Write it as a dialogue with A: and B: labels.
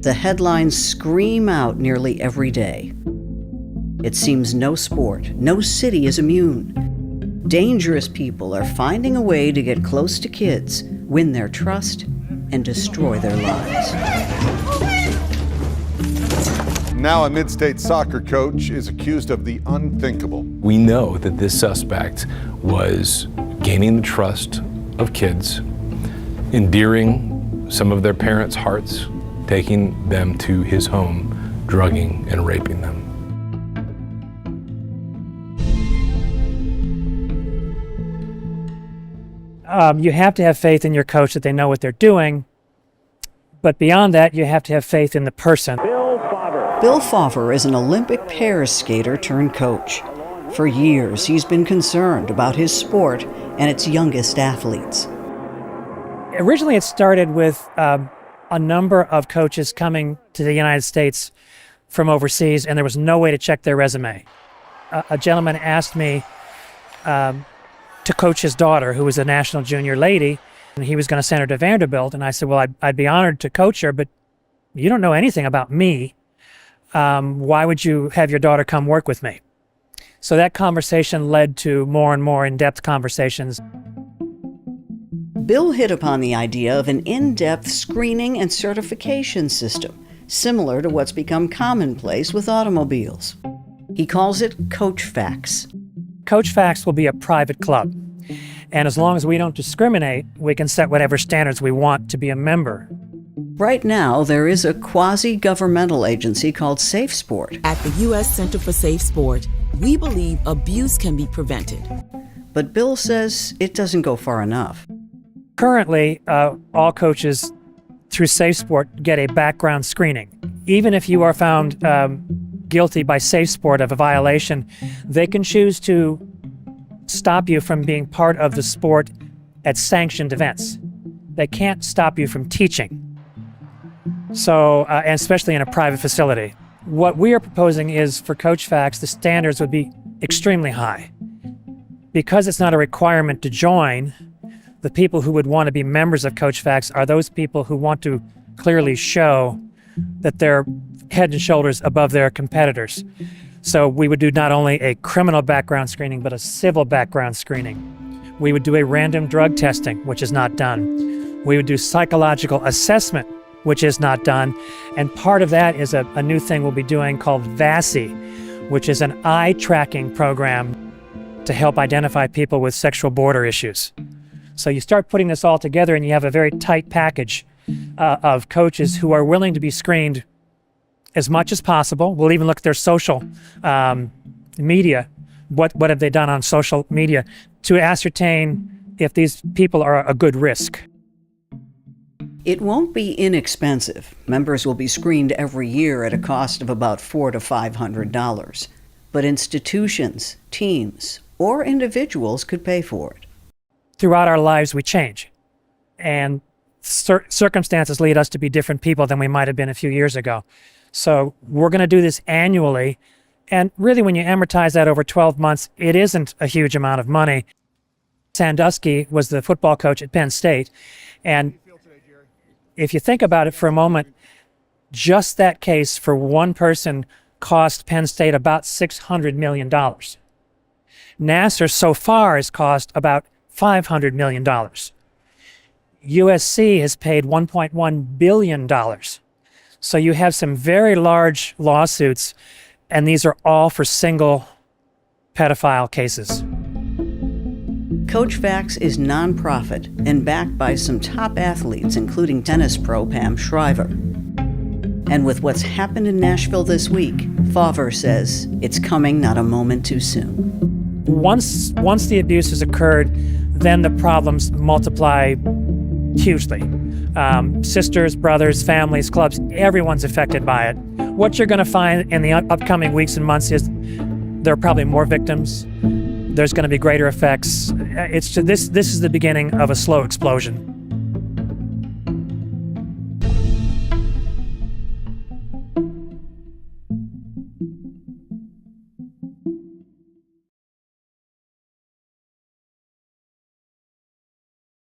A: The headlines scream out nearly every day. It seems no sport, no city is immune. Dangerous people are finding a way to get close to kids, win their trust, and destroy their lives.
B: Now a mid-state soccer coach is accused of the unthinkable.
C: We know that this suspect was gaining the trust of kids, endearing some of their parents' hearts, taking them to his home, drugging and raping them.
D: You have to have faith in your coach that they know what they're doing, but beyond that, you have to have faith in the person.
A: Bill Fauver is an Olympic pairs skater turned coach. For years, he's been concerned about his sport and its youngest athletes.
D: Originally, it started with a number of coaches coming to the United States from overseas, and there was no way to check their resume. A gentleman asked me to coach his daughter, who was a national junior lady, and he was going to send her to Vanderbilt. And I said, well, I'd be honored to coach her, but you don't know anything about me. Why would you have your daughter come work with me? So that conversation led to more and more in-depth conversations.
A: Bill hit upon the idea of an in-depth screening and certification system, similar to what's become commonplace with automobiles. He calls it CoachFax.
D: CoachFax will be a private club, and as long as we don't discriminate, we can set whatever standards we want to be a member.
A: Right now, there is a quasi-governmental agency called Safe Sport.
E: At the U.S. Center for Safe Sport, we believe abuse can be prevented.
A: But Bill says it doesn't go far enough.
D: Currently, all coaches through Safe Sport get a background screening. Even if you are found guilty by Safe Sport of a violation, they can choose to stop you from being part of the sport at sanctioned events. They can't stop you from teaching. So, and especially in a private facility. What we are proposing is for CoachFax, the standards would be extremely high. Because it's not a requirement to join, the people who would want to be members of CoachFax are those people who want to clearly show that they're head and shoulders above their competitors. So we would do not only a criminal background screening, but a civil background screening. We would do a random drug testing, which is not done. We would do psychological assessment, which is not done. And part of that is a new thing we'll be doing called VASI, which is an eye tracking program to help identify people with sexual border issues. So you start putting this all together and you have a very tight package of coaches who are willing to be screened as much as possible. We'll even look at their social media. What have they done on social media to ascertain if these people are a good risk.
A: It won't be inexpensive. Members will be screened every year at a cost of about $400 to $500. But institutions, teams, or individuals could pay for it.
D: Throughout our lives, we change. And circumstances lead us to be different people than we might have been a few years ago. So we're going to do this annually. And really, when you amortize that over 12 months, it isn't a huge amount of money. Sandusky was the football coach at Penn State. And if you think about it for a moment, just that case for one person cost Penn State about $600 million. Nassar so far has cost about $500 million. USC has paid $1.1 billion. So you have some very large lawsuits, and these are all for single pedophile cases.
A: CoachFax is nonprofit and backed by some top athletes, including tennis pro Pam Shriver. And with what's happened in Nashville this week, Fauver says it's coming not a moment too soon.
D: Once the abuse has occurred, then the problems multiply hugely. Sisters, brothers, families, clubs, everyone's affected by it. What you're going to find in the upcoming weeks and months is there are probably more victims. There's going to be greater effects. This is the beginning of a slow explosion.